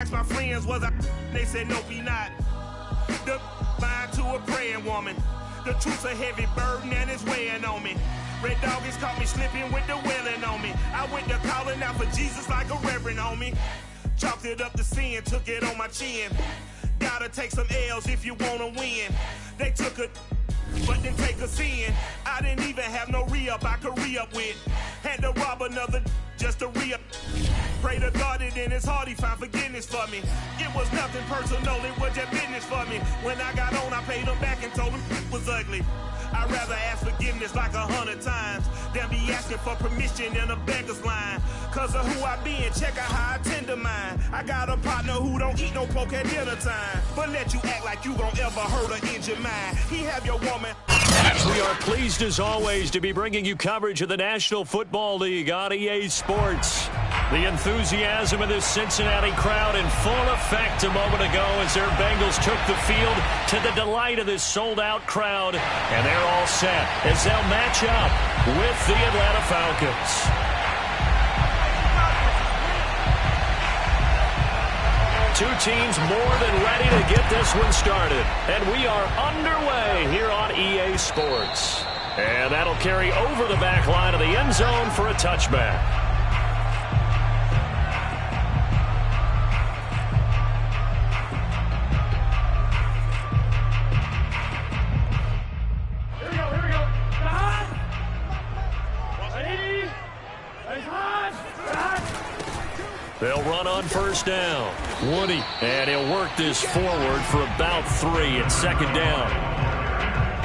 Asked my friends, was I? They said, no, we not. The line to a praying woman. The truth's a heavy burden and it's weighing on me. Red doggies caught me slipping with the wailing on me. I went to calling out for Jesus like a reverend on me. Chalked it up to sin, took it on my chin. Gotta take some L's if you wanna win. They took a but then take us in. I didn't even have no re-up I could re-up with. Had to rob another just to re-up. Pray to God that in his heart he found forgiveness for me. It was nothing personal, it was just business for me. When I got on, I paid him back and told him it was ugly. I'd rather ask forgiveness like 100 times than be asking for permission in a beggar's line. Cause of who I be and check out how I tend to mine. I got a partner who don't eat no pork at dinner time, but let you act like you gon' ever hurt or injure mine. He have your woman. We are pleased as always to be bringing you coverage of the National Football League on EA Sports. The enthusiasm of this Cincinnati crowd in full effect a moment ago as their Bengals took the field to the delight of this sold-out crowd. And they're all set as they'll match up with the Atlanta Falcons. Two teams more than ready to get this one started. And we are underway here on EA Sports. And that'll carry over the back line of the end zone for a touchback. They'll run on first down. Woody, and he'll work this forward for about 3 at second down.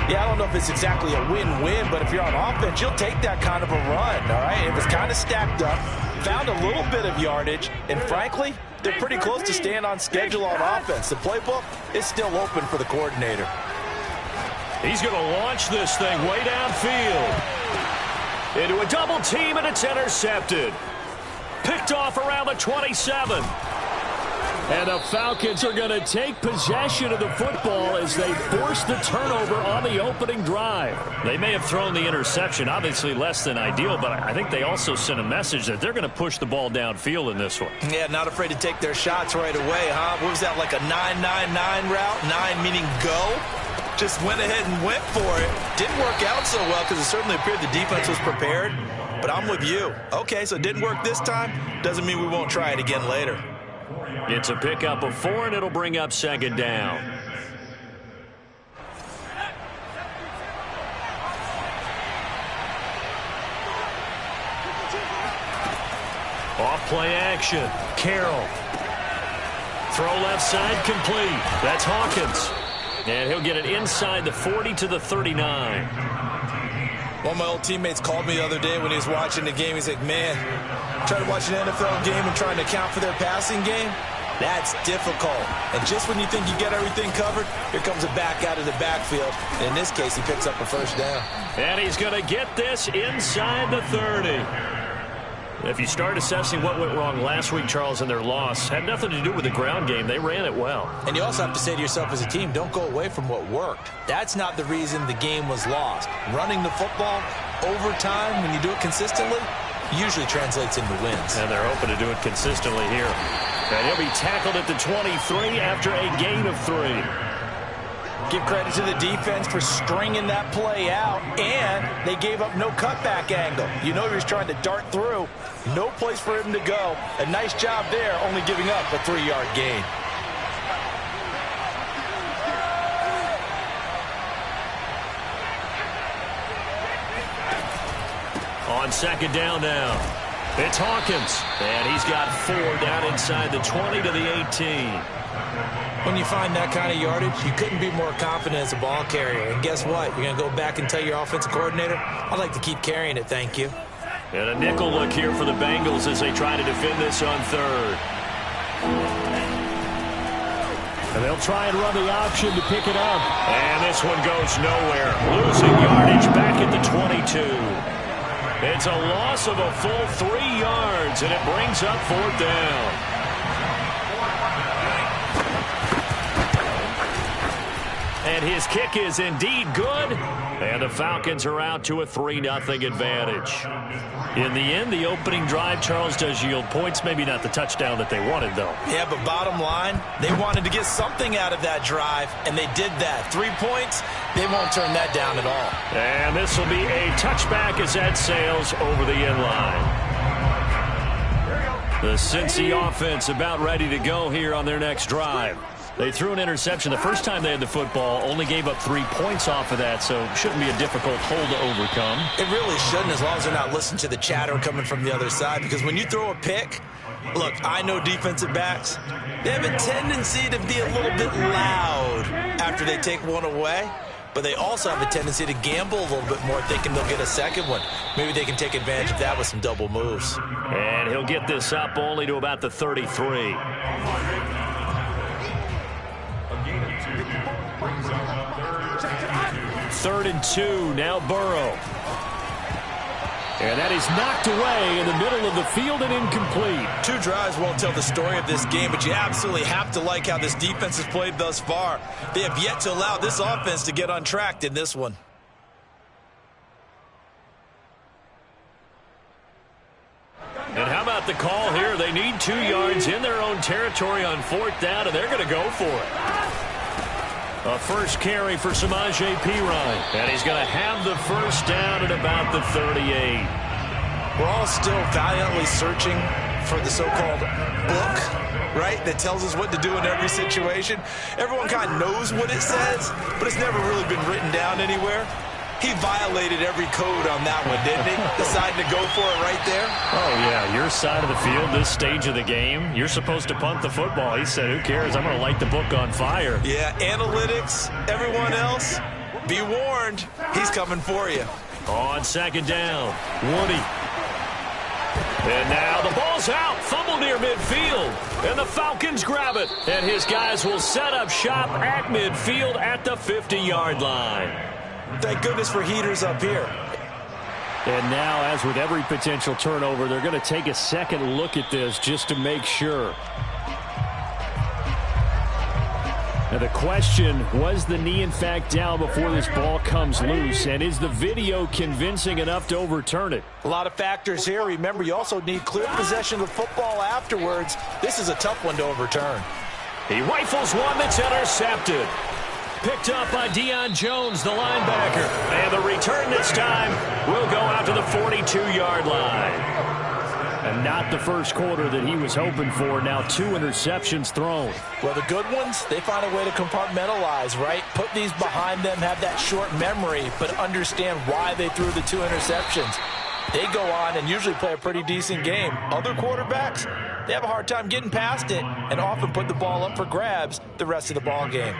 Yeah, I don't know if it's exactly a win-win, but if you're on offense, you'll take that kind of a run, all right? It was kind of stacked up, found a little bit of yardage, and frankly, they're pretty close to staying on schedule on offense. The playbook is still open for the coordinator. He's going to launch this thing way downfield. Into a double team, and it's intercepted. Picked off around the 27. And the Falcons are going to take possession of the football as they force the turnover on the opening drive. They may have thrown the interception, obviously less than ideal, but I think they also sent a message that they're going to push the ball downfield in this one. Yeah, not afraid to take their shots right away, huh? What was that, like a 9-9-9 route? 9 meaning go? Just went ahead and went for it. Didn't work out so well because it certainly appeared the defense was prepared. But I'm with you. Okay, so it didn't work this time. Doesn't mean we won't try it again later. It's a pickup of 4, and it'll bring up second down. Off play action. Carroll. Throw left side complete. That's Hawkins. And he'll get it inside the 40 to the 39. One of my old teammates called me the other day when he was watching the game. He's like, man, trying to watch an NFL game and trying to account for their passing game, that's difficult. And just when you think you get everything covered, here comes a back out of the backfield. And in this case, he picks up a first down. And he's going to get this inside the 30. If you start assessing what went wrong last week, Charles, in their loss, had nothing to do with the ground game. They ran it well. And you also have to say to yourself as a team, don't go away from what worked. That's not the reason the game was lost. Running the football over time, when you do it consistently, usually translates into wins. And they're hoping to do it consistently here. And he'll be tackled at the 23 after a gain of 3. Give credit to the defense for stringing that play out, and they gave up no cutback angle. You know he was trying to dart through. No place for him to go. A nice job there, only giving up a 3-yard gain. On second down now, it's Hawkins, and he's got 4 down inside the 20 to the 18. When you find that kind of yardage, you couldn't be more confident as a ball carrier. And guess what? You're going to go back and tell your offensive coordinator, I'd like to keep carrying it, thank you. And a nickel look here for the Bengals as they try to defend this on third. And they'll try and run the option to pick it up. And this one goes nowhere. Losing yardage back at the 22. It's a loss of a full 3 yards, and it brings up 4th down. And his kick is indeed good. And the Falcons are out to a 3-0 advantage. In the end, the opening drive, Charles, does yield points. Maybe not the touchdown that they wanted, though. Yeah, but bottom line, they wanted to get something out of that drive, and they did that. 3 points, they won't turn that down at all. And this will be a touchback as that sails over the end line. The Cincy offense about ready to go here on their next drive. They threw an interception the first time they had the football, only gave up 3 points off of that, so shouldn't be a difficult hole to overcome. It really shouldn't, as long as they're not listening to the chatter coming from the other side, because when you throw a pick, look, I know defensive backs, they have a tendency to be a little bit loud after they take one away, but they also have a tendency to gamble a little bit more, thinking they'll get a second one. Maybe they can take advantage of that with some double moves. And he'll get this up only to about the 33. 3rd and 2, now Burrow. And that is knocked away in the middle of the field and incomplete. 2 drives won't tell the story of this game, but you absolutely have to like how this defense has played thus far. They have yet to allow this offense to get untracked in this one. And how about the call here? They need 2 yards in their own territory on 4th down, and they're going to go for it. A first carry for Samaje Perine. And he's going to have the first down at about the 38. We're all still valiantly searching for the so-called book, right, that tells us what to do in every situation. Everyone kind of knows what it says, but it's never really been written down anywhere. He violated every code on that one, didn't he? Deciding to go for it right there. Oh, yeah, your side of the field, this stage of the game, you're supposed to punt the football. He said, who cares? I'm going to light the book on fire. Yeah, analytics, everyone else, be warned, he's coming for you. On 2nd down, Woody. And now the ball's out, fumble near midfield, and the Falcons grab it. And his guys will set up shop at midfield at the 50-yard line. Thank goodness for heaters up here. And now, as with every potential turnover, they're going to take a second look at this just to make sure. Now the question, was the knee in fact down before this ball comes loose? And is the video convincing enough to overturn it? A lot of factors here. Remember, you also need clear possession of the football afterwards. This is a tough one to overturn. He rifles one that's intercepted. Picked up by Deion Jones, the linebacker. And the return this time will go out to the 42-yard line. And not the first quarter that he was hoping for. Now 2 interceptions thrown. Well, the good ones, they find a way to compartmentalize, right? Put these behind them, have that short memory, but understand why they threw the 2 interceptions. They go on and usually play a pretty decent game. Other quarterbacks, they have a hard time getting past it and often put the ball up for grabs the rest of the ball game.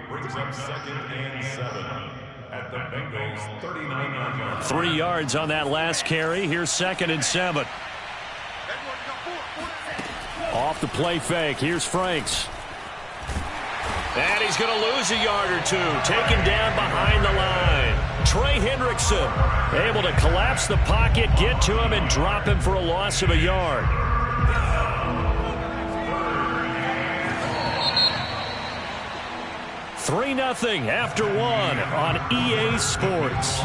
Brings up 2nd and 7 at the Bengals 39-yard line. 3 yards on that last carry. Here's 2nd and 7. Off the play fake. Here's Franks. And he's going to lose a yard or 2. Taken down behind the line. Trey Hendrickson able to collapse the pocket, get to him, and drop him for a loss of a yard. Three 3-0 after 1 on EA Sports.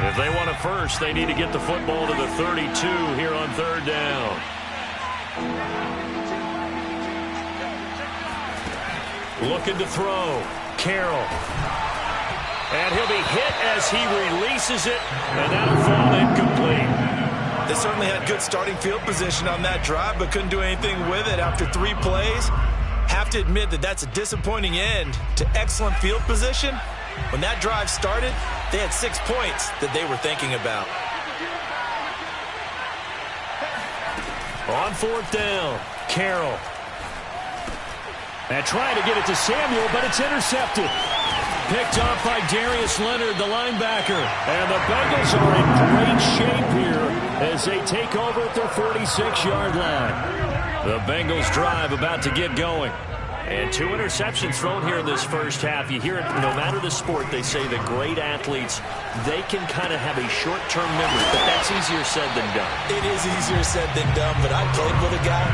If they want a first, they need to get the football to the 32 here on 3rd down. Looking to throw. Carroll. And he'll be hit as he releases it, and that'll fall incomplete. They certainly had good starting field position on that drive, but couldn't do anything with it after 3 plays. Have to admit that that's a disappointing end to excellent field position. When that drive started, they had 6 points that they were thinking about. On 4th down, Carroll. And trying to get it to Samuel, but it's intercepted. Picked off by Darius Leonard, the linebacker. And the Bengals are in great shape here as they take over at their 46-yard line. The Bengals drive about to get going. And 2 interceptions thrown here in this first half. You hear it, no matter the sport, they say that great athletes, they can kind of have a short-term memory, but that's easier said than done. It is easier said than done, but I played with a guy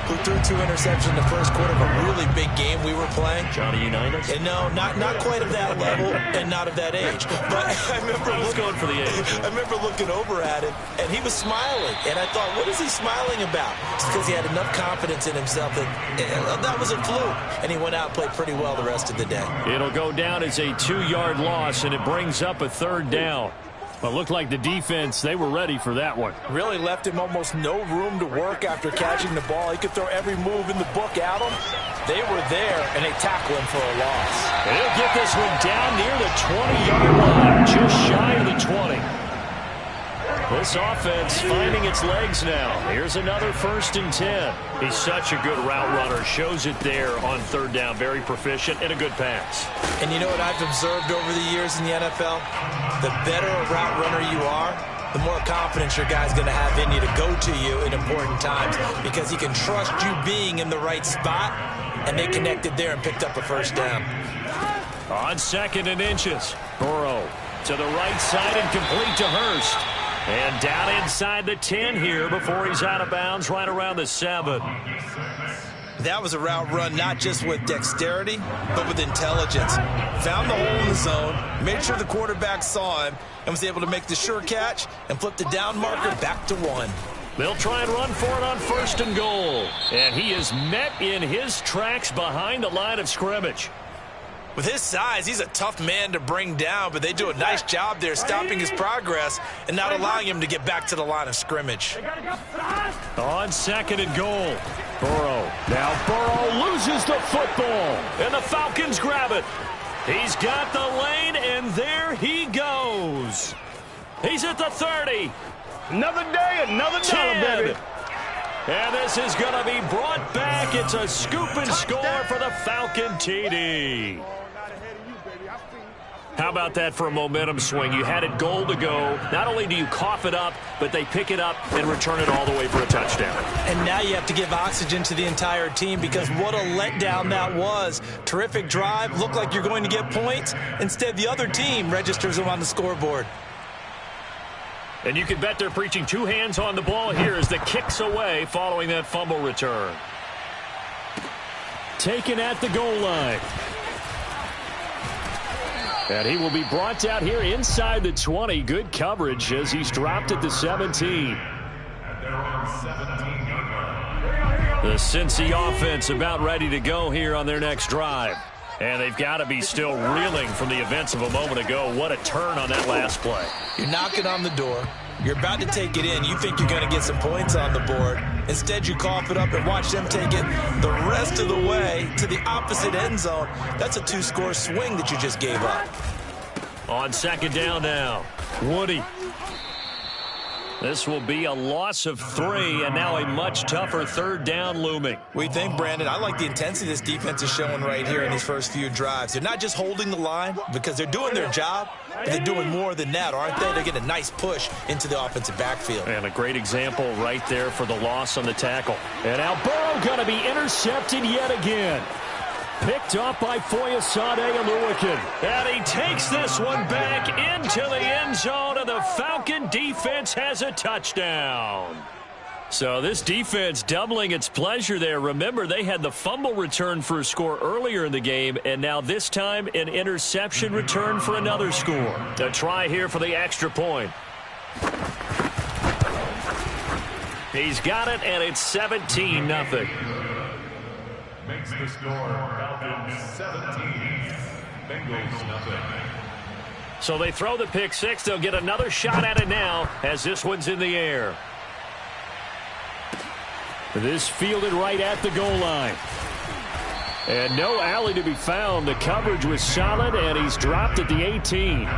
who threw 2 interceptions in the first quarter of a really big game we were playing. Johnny Unitas? And no, not quite of that level and not of that age. But I remember going for the age. I remember looking over at him, and he was smiling. And I thought, what is he smiling about? It's because he had enough confidence in himself that was a fluke. And he went out and played pretty well the rest of the day. It'll go down as a 2-yard loss, and it brings up a 3rd down. Well, it looked like the defense, they were ready for that one. Really left him almost no room to work after catching the ball. He could throw every move in the book at him. They were there, and they tackle him for a loss. And he'll get this one down near the 20-yard line, just shy of the 20. This offense finding its legs now. Here's another 1st and 10. He's such a good route runner. Shows it there on 3rd down. Very proficient and a good pass. And you know what I've observed over the years in the NFL? The better a route runner you are, the more confidence your guy's going to have in you to go to you in important times because he can trust you being in the right spot, and they connected there and picked up a 1st down. On 2nd and inches, Burrow to the right side and complete to Hurst. And down inside the 10 here before he's out of bounds right around the 7. That was a route run not just with dexterity, but with intelligence. Found the hole in the zone, made sure the quarterback saw him, and was able to make the sure catch and flip the down marker back to 1. They'll try and run for it on 1st and goal. And he is met in his tracks behind the line of scrimmage. With his size, he's a tough man to bring down, but they do a nice job there stopping his progress and not allowing him to get back to the line of scrimmage. On 2nd and goal, Burrow. Now Burrow loses the football, and the Falcons grab it. He's got the lane, and there he goes. He's at the 30. Another day, another dollar, baby. And this is going to be brought back. It's a scoop and score for the Falcon TD. How about that for a momentum swing? You had it goal to go. Not only do you cough it up, but they pick it up and return it all the way for a touchdown. And now you have to give oxygen to the entire team because what a letdown that was. Terrific drive. Looked like you're going to get points. Instead, the other team registers them on the scoreboard. And you can bet they're preaching 2 hands on the ball here as the kick's away following that fumble return. Taken at the goal line. And he will be brought down here inside the 20. Good coverage as he's dropped at the 17. The Cincy offense about ready to go here on their next drive. And they've got to be still reeling from the events of a moment ago. What a turn on that last play. You're knocking on the door. You're about to take it in. You think you're going to get some points on the board. Instead, you cough it up and watch them take it the rest of the way to the opposite end zone. That's a 2-score swing that you just gave up. On 2nd down now, Woody. This will be a loss of 3, and now a much tougher 3rd down looming. We think, Brandon, I like the intensity this defense is showing right here in these first few drives. They're not just holding the line because they're doing their job, but they're doing more than that, aren't they? They're getting a nice push into the offensive backfield. And a great example right there for the loss on the tackle. And now Burrow going to be intercepted yet again. Picked up by Foyesade Oluwakin. And he takes this one back into the end zone, and the Falcon defense has a touchdown. So this defense doubling its pleasure there. Remember, they had the fumble return for a score earlier in the game, and now this time an interception return for another score. A try here for the extra point. He's got it, and it's 17-0. Makes the score Falcons 17, Bengals nothing. So they throw the pick 6. They'll get another shot at it now as this one's in the air. This fielded right at the goal line. And no alley to be found. The coverage was solid, and he's dropped at the 18.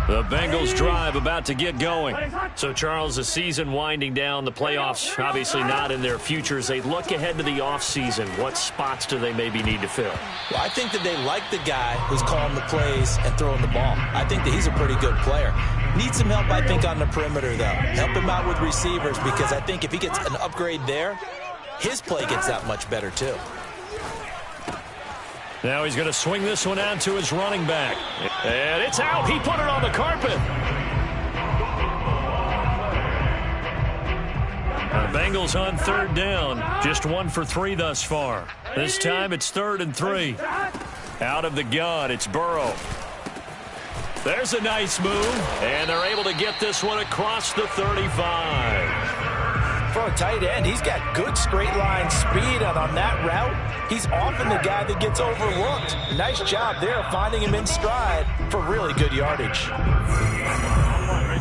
The Bengals drive about to get going. So, Charles, the season winding down, the playoffs obviously not in their futures. They look ahead to the offseason. What spots do they maybe need to fill? Well, I think that they like the guy who's calling the plays and throwing the ball. I think that he's a pretty good player. Needs some help, I think, on the perimeter, though. Help him out with receivers because I think if he gets an upgrade there, his play gets that much better, too. Now he's going to swing this one out to his running back. And it's out. He put it on the carpet. Bengals on third down. Just 1 for 3 thus far. This time it's 3rd and 3. Out of the gun, it's Burrow. There's a nice move, and they're able to get this one across the 35. For a tight end, he's got good straight line speed, and on that route, he's often the guy that gets overlooked. Nice job there finding him in stride for really good yardage.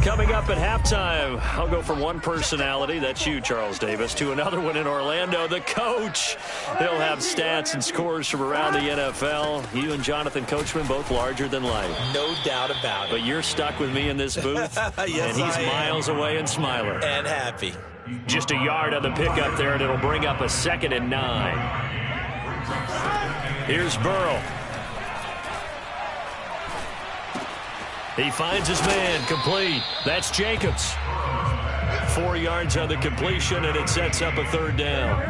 Coming up at halftime, I'll go from one personality, that's you, Charles Davis, to another one in Orlando, the coach. He'll have stats and scores from around the NFL. You and Jonathan Coachman, both larger than life. No doubt about it. But you're stuck with me in this booth, yes, and he's miles away and smiling. And happy. Just a yard on the pickup there, and it'll bring up a 2nd and 9. Here's Burrow. He finds his man, complete. That's Jacobs. 4 yards on the completion, and it sets up a 3rd down.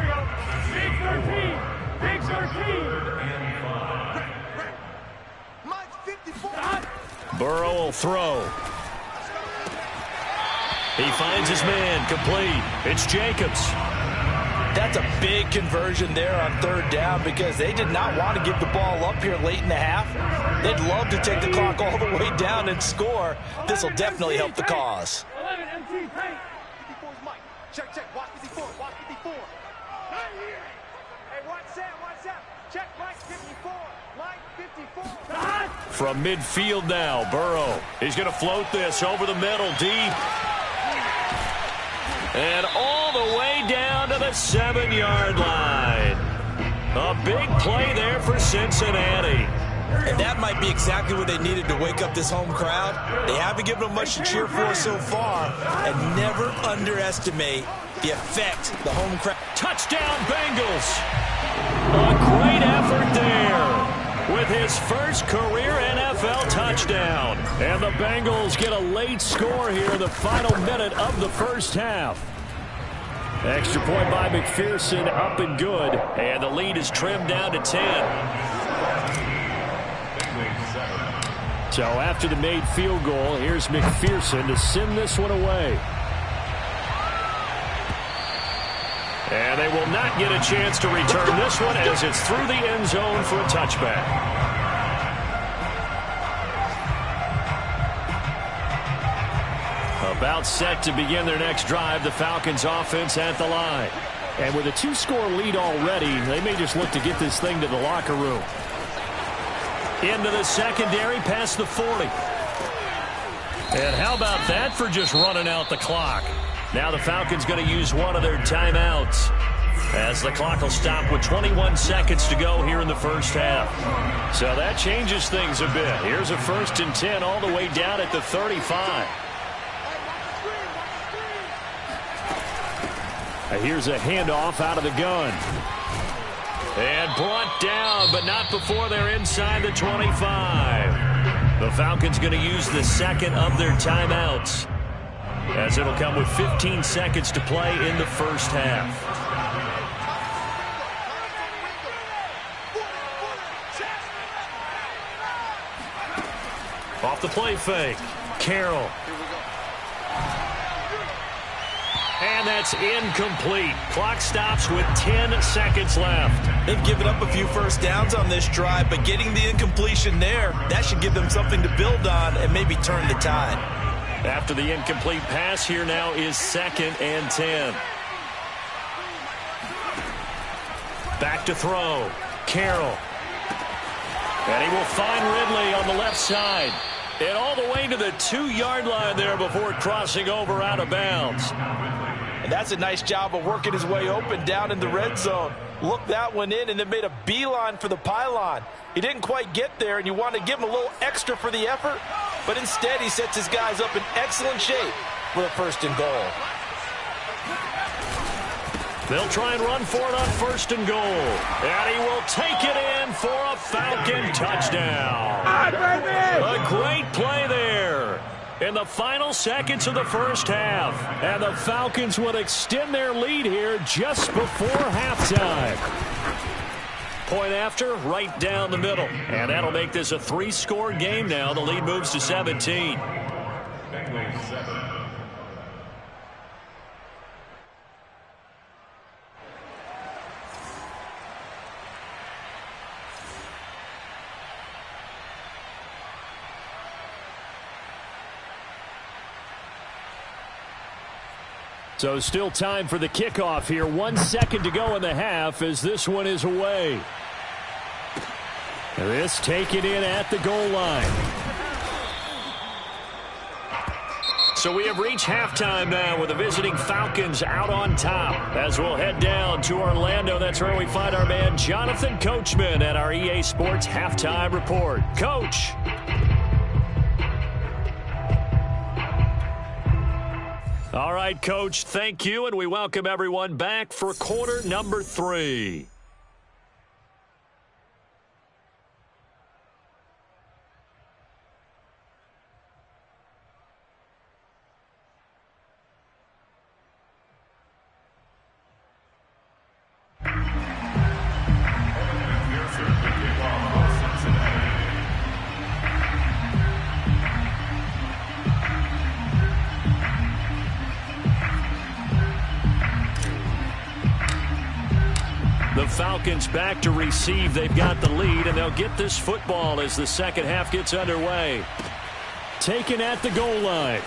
Big 13. Burrow will throw. He finds his man, complete. It's Jacobs. That's a big conversion there on 3rd down because they did not want to give the ball up here late in the half. They'd love to take the clock all the way down and score. This will definitely help the cause. 11 MT, 54's Mike. Check, watch 54, watch 54. Hey, watch that. Check, Mike 54, Mike 54. From midfield now, Burrow. He's going to float this over the middle, deep. And all the way down to the 7-yard line. A big play there for Cincinnati. And that might be exactly what they needed to wake up this home crowd. They haven't given them much to cheer for so far. And never underestimate the effect the home crowd. Touchdown, Bengals. A great effort there with his first career NFL touchdown. And the Bengals get a late score here in the final minute of the first half. Extra point by McPherson, up and good. And the lead is trimmed down to 10. So after the made field goal, here's McPherson to send this one away. And they will not get a chance to return this one as it's through the end zone for a touchback. About set to begin their next drive, the Falcons offense at the line. And with a 2-score lead already, they may just look to get this thing to the locker room. Into the secondary, past the 40. And how about that for just running out the clock? Now the Falcons going to use one of their timeouts as the clock will stop with 21 seconds to go here in the first half. So that changes things a bit. Here's a 1st and 10 all the way down at the 35. Here's a handoff out of the gun. And brought down, but not before they're inside the 25. The Falcons going to use the 2nd of their timeouts, as it'll come with 15 seconds to play in the first half. Off the play fake, Carroll. And that's incomplete. Clock stops with 10 seconds left. They've given up a few first downs on this drive, but getting the incompletion there, that should give them something to build on and maybe turn the tide. After the incomplete pass, here now is 2nd and 10. Back to throw. Carroll. And he will find Ridley on the left side. And all the way to the 2-yard line there before crossing over out of bounds. And that's a nice job of working his way open down in the red zone. Looked that one in and then made a beeline for the pylon. He didn't quite get there, and you want to give him a little extra for the effort. But instead, he sets his guys up in excellent shape for a 1st and goal. They'll try and run for it on 1st and goal. And he will take it in for a Falcon touchdown. A great play there in the final seconds of the first half. And the Falcons would extend their lead here just before halftime. Point after, right down the middle. And that'll make this a 3-score game now. The lead moves to 17. Bengals 7. So still time for the kickoff here. 1 second to go in the half as this one is away. This taken in at the goal line. So we have reached halftime now with the visiting Falcons out on top. As we'll head down to Orlando, that's where we find our man Jonathan Coachman at our EA Sports Halftime Report. Coach. All right, Coach, thank you, and we welcome everyone back for quarter number 3. Falcons back to receive. They've got the lead, and they'll get this football as the second half gets underway. Taken at the goal line.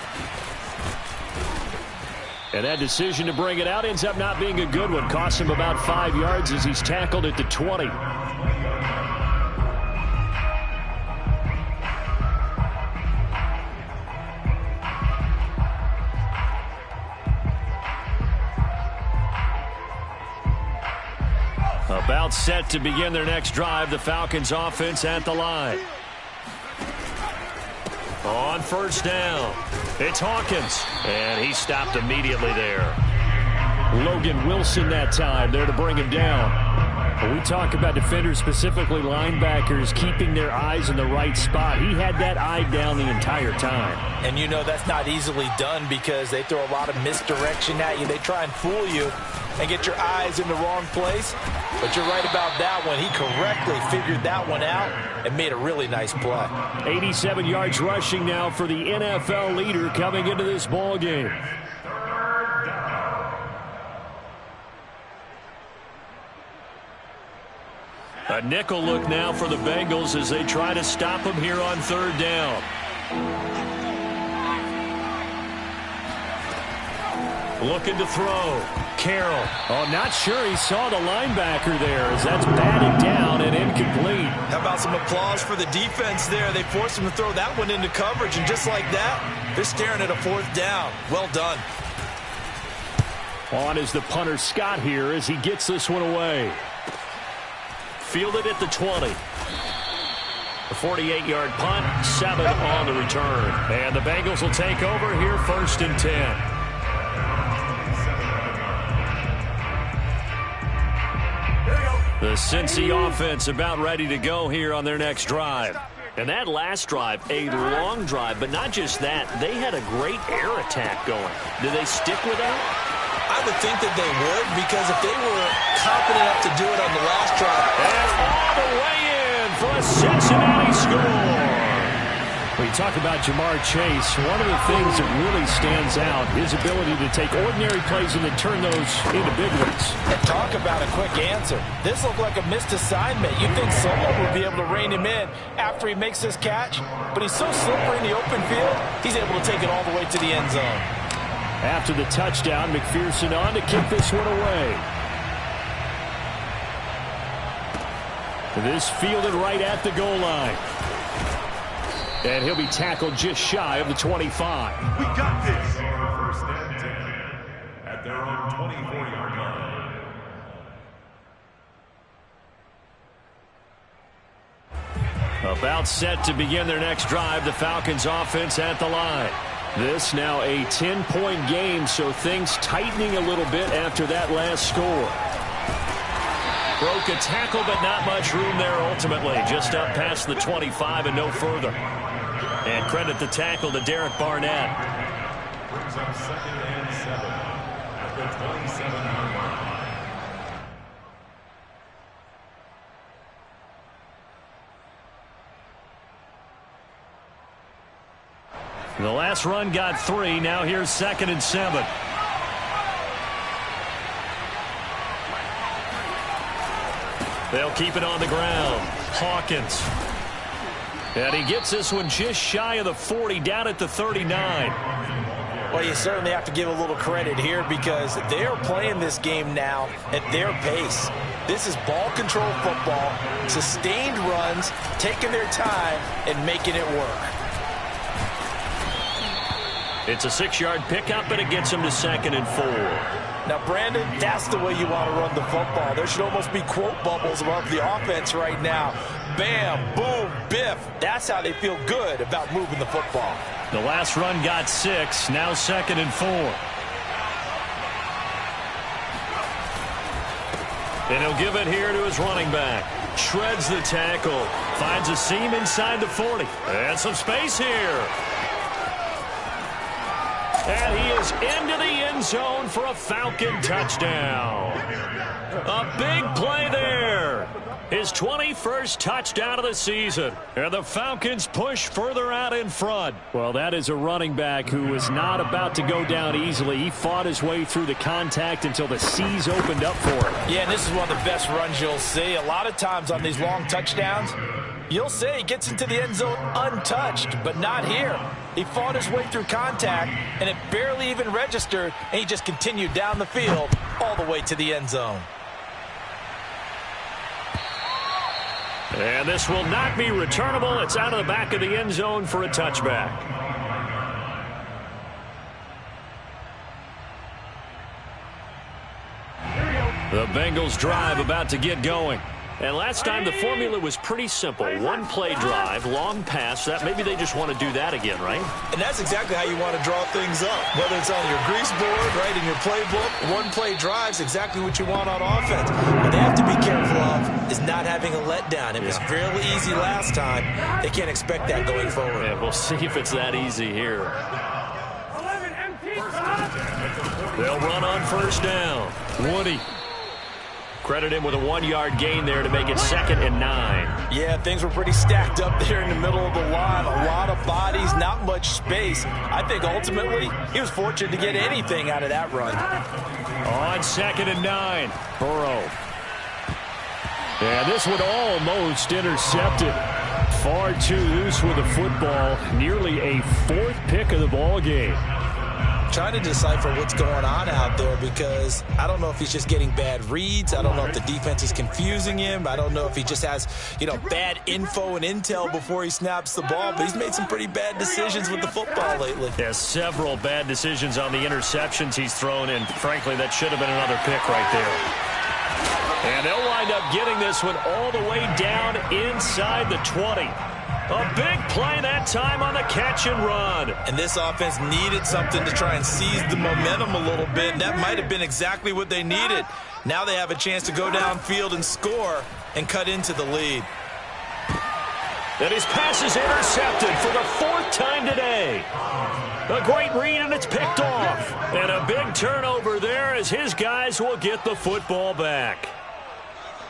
And that decision to bring it out ends up not being a good one. Costs him about 5 yards as he's tackled at the 20. About set to begin their next drive. The Falcons offense at the line. On first down, it's Hawkins. And he stopped immediately there. Logan Wilson that time there to bring him down. When we talk about defenders, specifically linebackers, keeping their eyes in the right spot, he had that eye down the entire time. And you know that's not easily done because they throw a lot of misdirection at you. They try and fool you and get your eyes in the wrong place. But you're right about that one. He correctly figured that one out and made a really nice play. 87 yards rushing now for the NFL leader coming into this ball game. A nickel look now for the Bengals as they try to stop him here on third down. Looking to throw. Carroll. Oh, not sure he saw the linebacker there as that's batted down and incomplete. How about some applause for the defense there? They forced him to throw that one into coverage, and just like that, they're staring at a fourth down. Well done. On is the punter Scott here as he gets this one away. Fielded at the 20. A 48-yard punt, 7 on the return. And the Bengals will take over here first and 10. The Cincy offense about ready to go here on their next drive. And that last drive, a long drive, but not just that. They had a great air attack going. Do they stick with that? I would think that they would, because if they were confident enough to do it on the last drive. And all the way in for a Cincinnati score. When you talk about Jamar Chase, one of the things that really stands out, his ability to take ordinary plays and then turn those into big ones. And talk about a quick answer. This looked like a missed assignment. You'd think someone would be able to rein him in after he makes this catch, but he's so slippery in the open field, he's able to take it all the way to the end zone. After the touchdown, McPherson on to kick this one away. This fielded right at the goal line. And he'll be tackled just shy of the 25. We got this. First and 10 at their own 24-yard line. About set to begin their next drive. The Falcons offense at the line. This now a 10-point game, so things tightening a little bit after that last score. Broke a tackle, but not much room there ultimately. Just up past the 25 and no further. And credit the tackle to Derek Barnett. Brings up second and 7 at the 27-yard line. The last run got 3. Now here's second and 7. They'll keep it on the ground. Hawkins. And he gets this one just shy of the 40, down at the 39. Well, you certainly have to give a little credit here because they are playing this game now at their pace. This is ball control football, sustained runs, taking their time and making it work. It's a 6-yard pickup, and it gets him to 2nd and 4. Now, Brandon, that's the way you want to run the football. There should almost be quote bubbles above the offense right now. Bam, boom, biff. That's how they feel good about moving the football. The last run got 6, now 2nd and 4. And he'll give it here to his running back. Shreds the tackle. Finds a seam inside the 40. And some space here. And he is into the end zone for a Falcon touchdown. A big play there. His 21st touchdown of the season. And the Falcons push further out in front. Well, that is a running back who was not about to go down easily. He fought his way through the contact until the C's opened up for him. Yeah, and this is one of the best runs you'll see. A lot of times on these long touchdowns, you'll say he gets into the end zone untouched, but not here. He fought his way through contact, and it barely even registered, and he just continued down the field all the way to the end zone. And this will not be returnable. It's out of the back of the end zone for a touchback. The Bengals drive about to get going. And last time the formula was pretty simple. One play drive, long pass. That maybe they just want to do that again, right? And that's exactly how you want to draw things up. Whether it's on your grease board, right, in your playbook, one play drive is exactly what you want on offense. What they have to be careful of is not having a letdown. It was fairly easy last time. They can't expect that going forward. Yeah, we'll see if it's that easy here. They'll run on first down. Woody. Credit him with a 1-yard gain there to make it 2nd and 9. Yeah, things were pretty stacked up there in the middle of the line. A lot of bodies, not much space. I think ultimately he was fortunate to get anything out of that run. On 2nd and 9, Burrow. And this one almost intercepted. Far too loose with the football. Nearly a 4th pick of the ball game. Trying to decipher what's going on out there because I don't know if he's just getting bad reads. I don't know if the defense is confusing him. I don't know if he just has, bad info and intel before he snaps the ball. But he's made some pretty bad decisions with the football lately. Yeah, several bad decisions on the interceptions he's thrown, and frankly, that should have been another pick right there. And they'll wind up getting this one all the way down inside the 20. A big play that time on the catch and run. And this offense needed something to try and seize the momentum a little bit. And that might have been exactly what they needed. Now they have a chance to go downfield and score and cut into the lead. And his pass is intercepted for the 4th time today. A great read, and it's picked off. And a big turnover there as his guys will get the football back.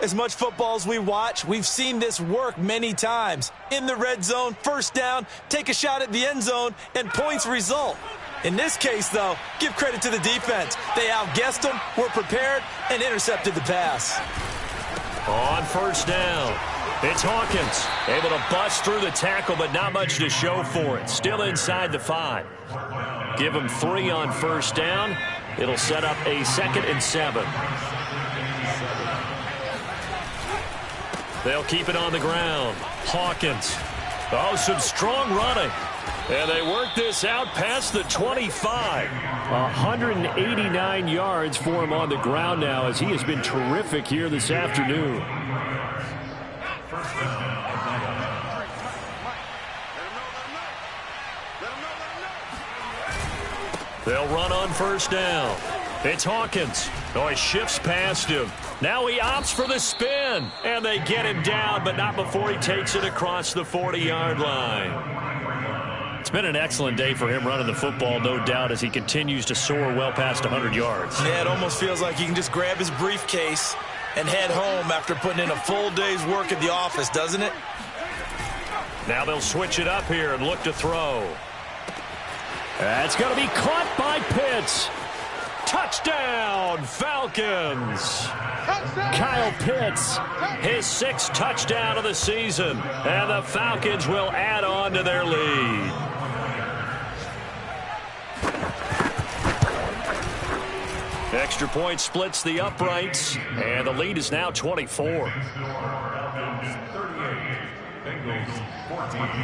As much football as we watch, we've seen this work many times. In the red zone, first down, take a shot at the end zone, and points result. In this case, though, give credit to the defense. They outguessed them, were prepared, and intercepted the pass. On first down, it's Hawkins. Able to bust through the tackle, but not much to show for it. Still inside the 5. Give him 3 on first down. It'll set up a 2nd and 7. They'll keep it on the ground. Hawkins. Oh, some strong running. And they work this out past the 25. 189 yards for him on the ground now as he has been terrific here this afternoon. They'll run on first down. It's Hawkins. Oh, he shifts past him. Now he opts for the spin. And they get him down, but not before he takes it across the 40-yard line. It's been an excellent day for him running the football, no doubt, as he continues to soar well past 100 yards. Yeah, it almost feels like he can just grab his briefcase and head home after putting in a full day's work at the office, doesn't it? Now they'll switch it up here and look to throw. That's going to be caught by Pitts. Touchdown, Falcons! Kyle Pitts, his 6th touchdown of the season, and the Falcons will add on to their lead. Extra point splits the uprights, and the lead is now 24. Falcons 38, Bengals 14.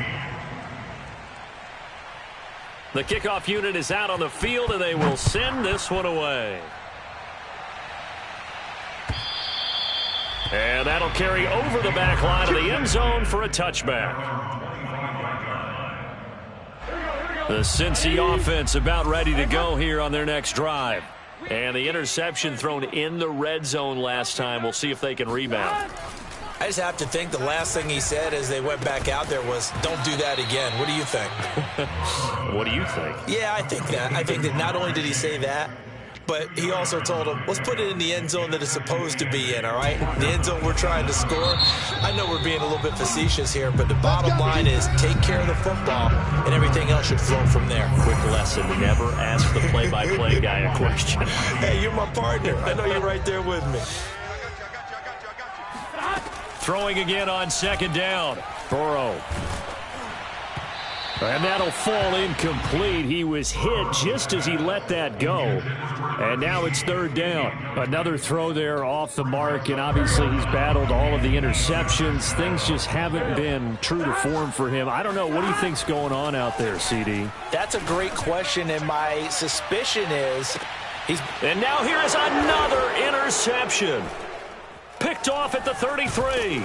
The kickoff unit is out on the field, and they will send this one away. And that'll carry over the back line of the end zone for a touchback. The Cincy offense about ready to go here on their next drive. And the interception thrown in the red zone last time. We'll see if they can rebound. I just have to think the last thing he said as they went back out there was, don't do that again. What do you think? What do you think? Yeah, I think that. I think that not only did he say that, but he also told him, let's put it in the end zone that it's supposed to be in, all right? The end zone we're trying to score. I know we're being a little bit facetious here, but the bottom line is take care of the football, and everything else should flow from there. Quick lesson, never ask the play-by-play guy a question. Hey, you're my partner. I know you're right there with me. Throwing again on 2nd down. Burrow. And that'll fall incomplete. He was hit just as he let that go. And now it's 3rd down. Another throw there off the mark, and obviously he's battled all of the interceptions. Things just haven't been true to form for him. I don't know. What do you think's going on out there, CD? That's a great question, and my suspicion is And now here is another interception. Picked off at the 33.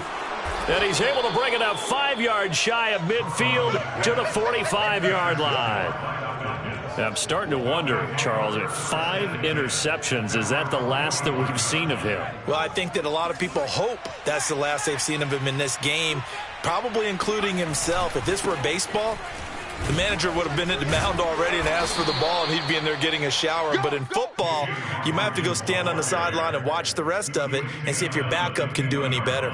And he's able to bring it up 5 yards shy of midfield to the 45-yard line. I'm starting to wonder, Charles, if 5 interceptions, is that the last that we've seen of him? Well, I think that a lot of people hope that's the last they've seen of him in this game, probably including himself. If this were baseball, the manager would have been at the mound already and asked for the ball, and he'd be in there getting a shower. But in football, you might have to go stand on the sideline and watch the rest of it and see if your backup can do any better.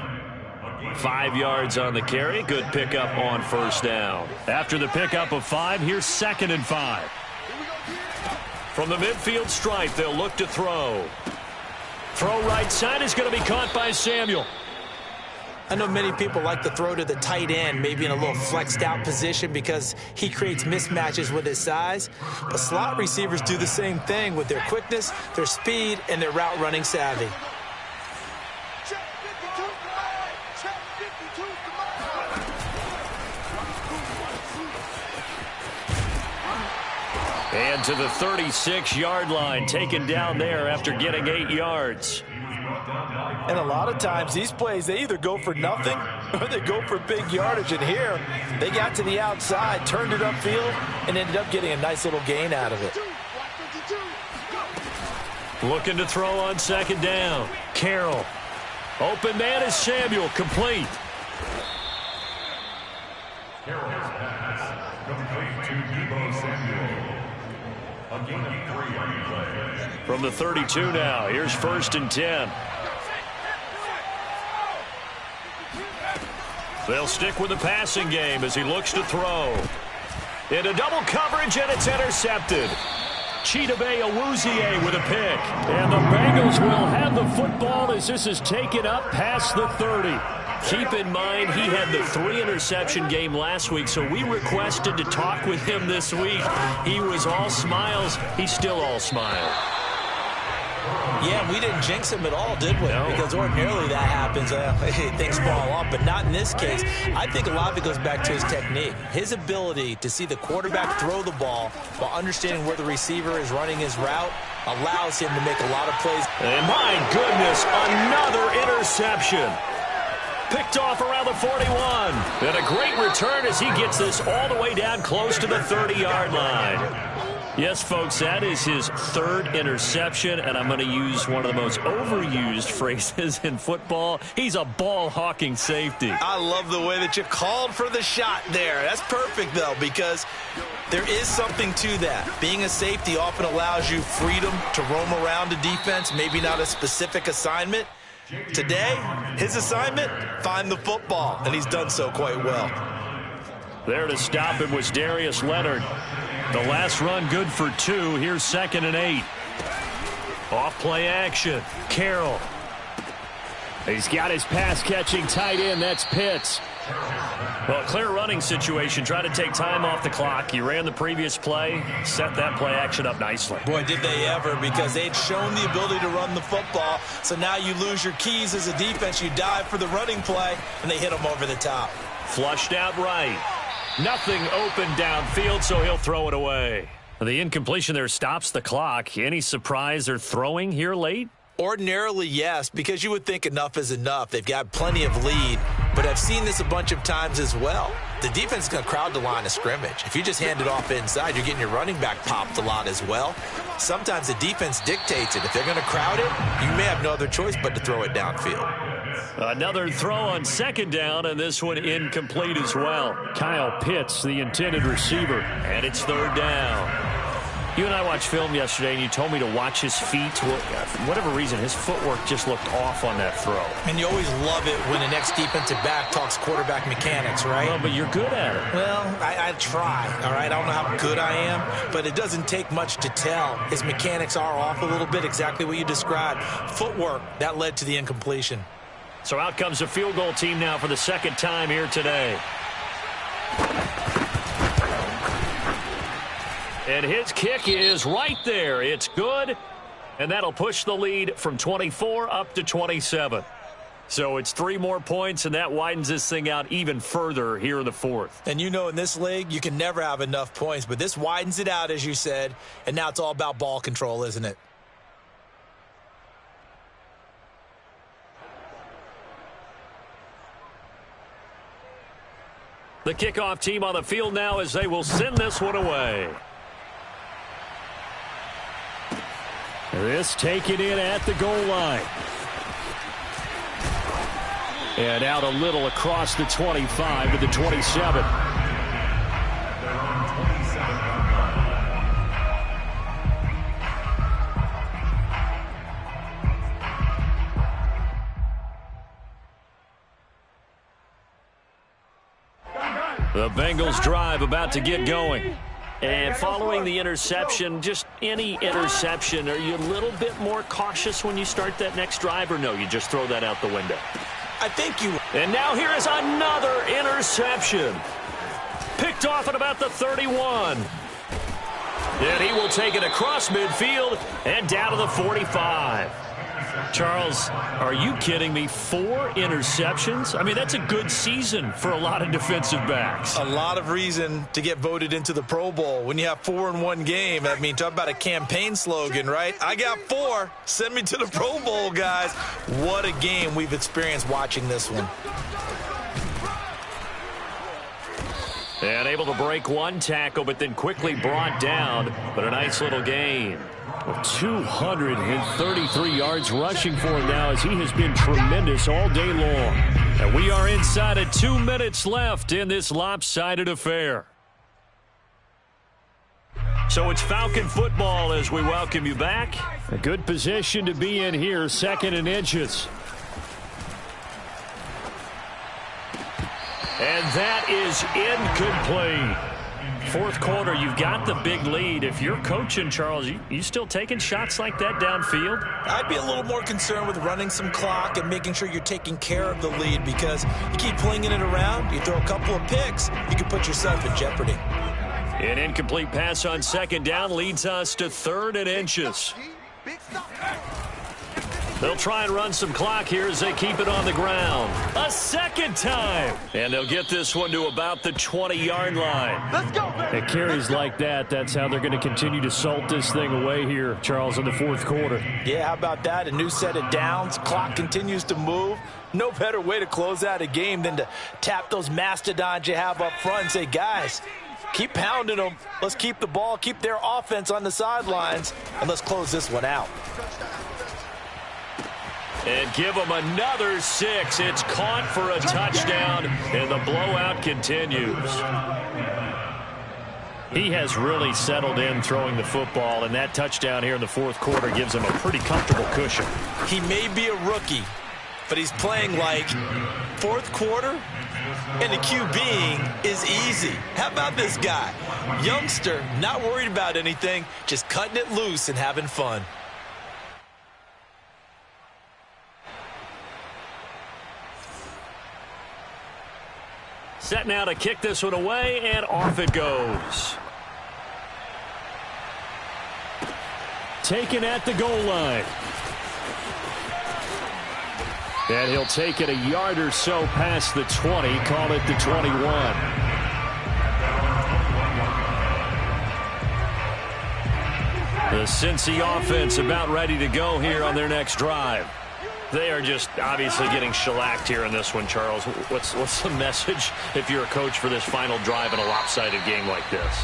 5 yards on the carry. Good pickup on 1st down. After the pickup of 5, here's 2nd and 5. From the midfield stripe, they'll look to throw. Throw right side is going to be caught by Samuel. I know many people like to throw to the tight end, maybe in a little flexed out position because he creates mismatches with his size. But slot receivers do the same thing with their quickness, their speed, and their route running savvy. And to the 36-yard line, taken down there after getting 8 yards. And a lot of times these plays, they either go for nothing or they go for big yardage. And here, they got to the outside, turned it upfield, and ended up getting a nice little gain out of it. Looking to throw on 2nd down. Carroll. Open man is Samuel, complete. Carroll's pass complete to Deebo Samuel. A gain of 3 on the play. From the 32 now, here's 1st and 10. They'll stick with the passing game as he looks to throw. Into double coverage, and it's intercepted. Chidobe Awuzie with a pick. And the Bengals will have the football as this is taken up past the 30. Keep in mind he had the 3-interception game last week, so we requested to talk with him this week. He was all smiles. He's still all smile. Yeah, we didn't jinx him at all, did we? No. Because ordinarily that happens. Things fall off, but not in this case. I think a lot of it goes back to his technique. His ability to see the quarterback throw the ball while understanding where the receiver is running his route allows him to make a lot of plays. And my goodness, another interception. Picked off around the 41. And a great return as he gets this all the way down close to the 30-yard line. Yes, folks, that is his 3rd interception, and I'm going to use one of the most overused phrases in football. He's a ball-hawking safety. I love the way that you called for the shot there. That's perfect, though, because there is something to that. Being a safety often allows you freedom to roam around a defense, maybe not a specific assignment. Today, his assignment, find the football, and he's done so quite well. There to stop him was Darius Leonard. The last run good for 2. Here's 2nd and 8. Off play action. Carroll. He's got his pass-catching tight end. That's Pitts. Well, clear running situation. Try to take time off the clock. You ran the previous play. Set that play action up nicely. Boy, did they ever, because they'd shown the ability to run the football. So now you lose your keys as a defense. You dive for the running play, and they hit them over the top. Flushed out right. Nothing open downfield, so he'll throw it away. The incompletion there stops the clock. Any surprise they're throwing here late? Ordinarily, yes, because you would think enough is enough. They've got plenty of lead, but I've seen this a bunch of times as well. The defense is going to crowd the line of scrimmage. If you just hand it off inside, you're getting your running back popped a lot as well. Sometimes the defense dictates it. If they're going to crowd it, you may have no other choice but to throw it downfield. Another throw on second down, and this one incomplete as well. Kyle Pitts, the intended receiver, and it's third down. You and I watched film yesterday, and you told me to watch his feet. For whatever reason, his footwork just looked off on that throw. And you always love it when the next defensive back talks quarterback mechanics, right? Well, but you're good at it. Well, I try, all right? I don't know how good I am, but it doesn't take much to tell. His mechanics are off a little bit, exactly what you described. Footwork, that led to the incompletion. So out comes the field goal team now for the second time here today. And his kick is right there. It's good, and that'll push the lead from 24 up to 27. So it's 3 more points, and that widens this thing out even further here in the fourth. And you know in this league, you can never have enough points, but this widens it out, as you said, and now it's all about ball control, isn't it? The kickoff team on the field now as they will send this one away. This taken in at the goal line. And out a little across the 25 to the 27. The Bengals drive about to get going. And following the interception, just any interception, are you a little bit more cautious when you start that next drive, or no, you just throw that out the window? I think you... And now here is another interception. Picked off at about the 31. And he will take it across midfield and down to the 45. Charles, are you kidding me? 4 interceptions? I mean, that's a good season for a lot of defensive backs. A lot of reason to get voted into the Pro Bowl. When you have 4 in one game, I mean, talk about a campaign slogan, right? I got 4. Send me to the Pro Bowl, guys. What a game we've experienced watching this one. And able to break one tackle, but then quickly brought down. But a nice little gain. 233 yards rushing for him now, as he has been tremendous all day long. And we are inside of 2 minutes left in this lopsided affair. So it's Falcon football as we welcome you back. A good position to be in here, 2nd and inches. And that is incomplete. Fourth quarter, you've got the big lead. If you're coaching, Charles, you still taking shots like that downfield? I'd be a little more concerned with running some clock and making sure you're taking care of the lead, because you keep flinging it around, you throw a couple of picks, you can put yourself in jeopardy. An incomplete pass on second down leads us to 3rd and inches. They'll try and run some clock here as they keep it on the ground. A second time. And they'll get this one to about the 20-yard line. Let's go, baby. It carries like that. That's how they're going to continue to salt this thing away here, Charles, in the fourth quarter. Yeah, how about that? A new set of downs. Clock continues to move. No better way to close out a game than to tap those mastodons you have up front and say, guys, keep pounding them. Let's keep the ball, keep their offense on the sidelines, and let's close this one out. And give them another 6. It's caught for a touchdown, and the blowout continues. He has really settled in throwing the football, and that touchdown here in the fourth quarter gives him a pretty comfortable cushion. He may be a rookie, but he's playing like fourth quarter, and the QBing is easy. How about this guy? Youngster, not worried about anything, just cutting it loose and having fun. Set now to kick this one away, and off it goes. Taken at the goal line. And he'll take it a yard or so past the 20, call it the 21. The Cincy offense about ready to go here on their next drive. They are just obviously getting shellacked here in this one, Charles. What's the message if you're a coach for this final drive in a lopsided game like this?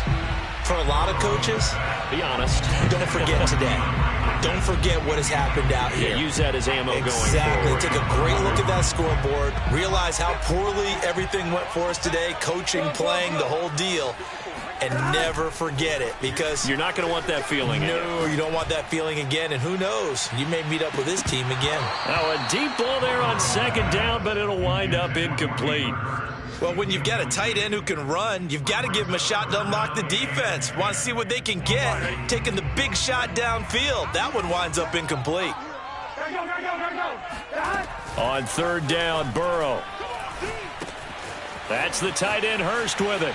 For a lot of coaches, be honest. Don't forget today. Don't forget what has happened out here. Yeah, use that as ammo going forward. Exactly. Take a great look at that scoreboard. Realize how poorly everything went for us today. Coaching, playing, the whole deal. And never forget it, because you're not going to want that feeling. No, you don't want that feeling again. And who knows? You may meet up with this team again. Now a deep ball there on second down, but it'll wind up incomplete. Well, when you've got a tight end who can run, you've got to give him a shot to unlock the defense. Want to see what they can get, taking the big shot downfield. That one winds up incomplete. On third down, Burrow. That's the tight end, Hurst, with it.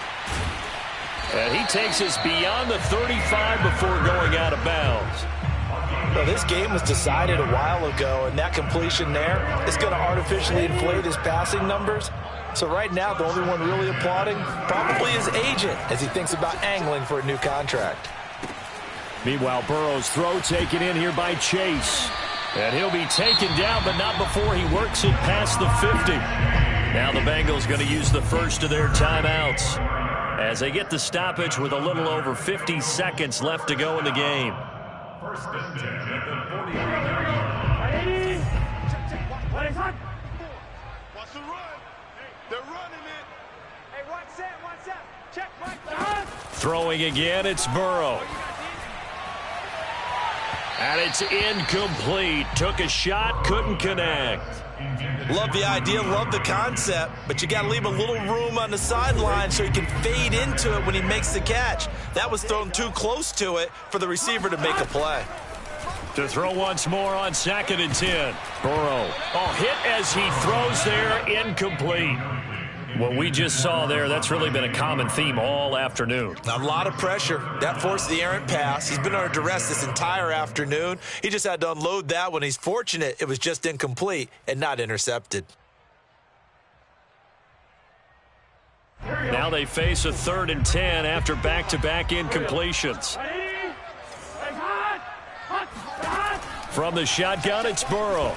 And he takes us beyond the 35 before going out of bounds. Well, this game was decided a while ago, and that completion there is going to artificially inflate his passing numbers. So right now, the only one really applauding probably his agent as he thinks about angling for a new contract. Meanwhile, Burrow's throw taken in here by Chase. And he'll be taken down, but not before he works it past the 50. Now the Bengals going to use the first of their timeouts as they get the stoppage with a little over 50 seconds left to go in the game. First and 10 at the 40. What's the run? They're running it. Hey, one set. Check, right. Throwing again, it's Burrow. And it's incomplete. Took a shot, couldn't connect. Love the idea, love the concept, but you got to leave a little room on the sideline so he can fade into it when he makes the catch. That was thrown too close to it for the receiver to make a play. To throw once more on 2nd and 10. Burrow. Oh, hit as he throws there, incomplete. What we just saw there, that's really been a common theme all afternoon. A lot of pressure. That forced the errant pass. He's been under duress this entire afternoon. He just had to unload that one. He's fortunate it was just incomplete and not intercepted. Now they face a 3rd and 10 after back-to-back incompletions. From the shotgun, it's Burrow.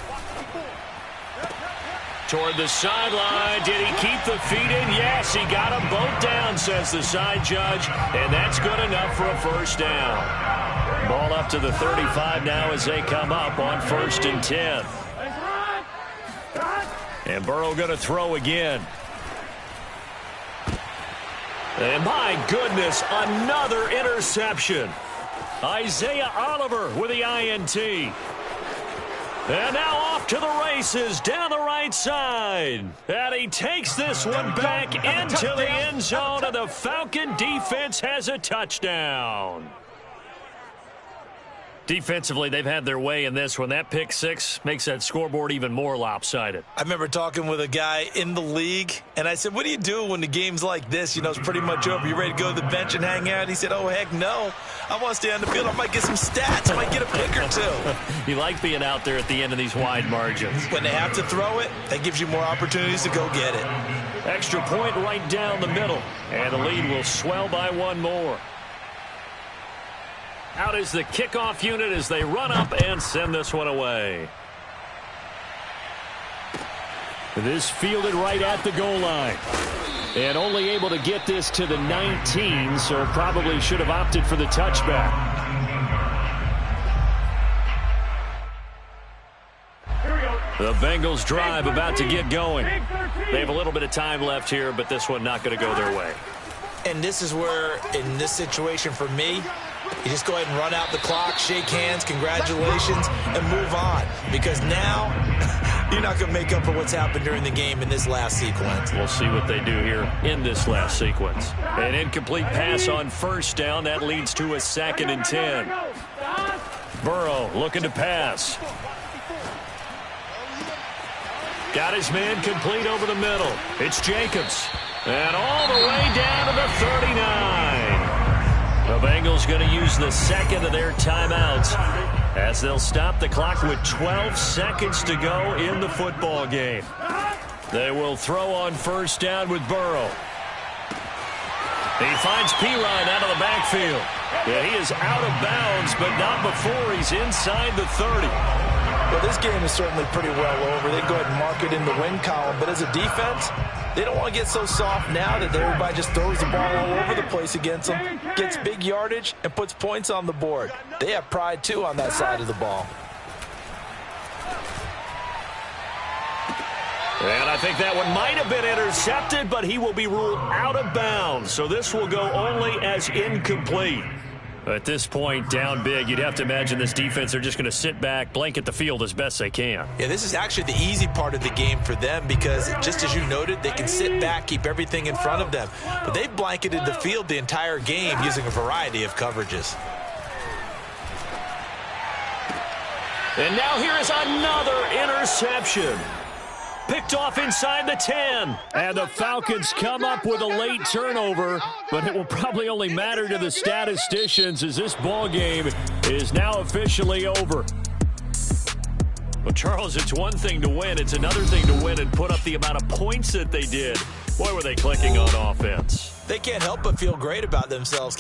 Toward the sideline. Did he keep the feet in? Yes, he got them both down, says the side judge, and that's good enough for a first down. Ball up to the 35 now as they come up on 1st and 10. And Burrow going to throw again. And my goodness, another interception. Isaiah Oliver with the INT. And now off to the races down the right side. And he takes this one back into the end zone, and the Falcon defense has a touchdown. Defensively, they've had their way in this one. That pick six makes that scoreboard even more lopsided. I remember talking with a guy in the league, and I said, what do you do when the game's like this? You know, it's pretty much over. You ready to go to the bench and hang out? He said, oh, heck no. I want to stay on the field. I might get some stats. I might get a pick or two. You like being out there at the end of these wide margins. When they have to throw it, that gives you more opportunities to go get it. Extra point right down the middle, and the lead will swell by one more. Out is the kickoff unit as they run up and send this one away. This fielded right at the goal line. And only able to get this to the 19, so probably should have opted for the touchback. The Bengals drive about to get going. They have a little bit of time left here, but this one not going to go their way. And this is where, in this situation for me, you just go ahead and run out the clock, shake hands, congratulations, and move on. Because now, you're not going to make up for what's happened during the game in this last sequence. We'll see what they do here in this last sequence. An incomplete pass on first down. That leads to a 2nd and 10. Burrow looking to pass. Got his man complete over the middle. It's Jacobs. And all the way down to the 39. The Bengals going to use the second of their timeouts as they'll stop the clock with 12 seconds to go in the football game. They will throw on first down with Burrow. He finds Pirine out of the backfield. Yeah, he is out of bounds, but not before he's inside the 30. Well, this game is certainly pretty well over. They can go ahead and mark it in the win column. But as a defense, they don't want to get so soft now that everybody just throws the ball all over the place against them, gets big yardage, and puts points on the board. They have pride, too, on that side of the ball. And I think that one might have been intercepted, but he will be ruled out of bounds. So this will go only as incomplete. At this point, down big, you'd have to imagine this defense are just going to sit back, blanket the field as best they can. Yeah, this is actually the easy part of the game for them because, just as you noted, they can sit back, keep everything in front of them. But they've blanketed the field the entire game using a variety of coverages. And now here is another interception. Picked off inside the 10. And the Falcons come up with a late turnover, but it will probably only matter to the statisticians as this ball game is now officially over. Well, Charles, it's one thing to win. It's another thing to win and put up the amount of points that they did. Boy, were they clicking on offense. They can't help but feel great about themselves,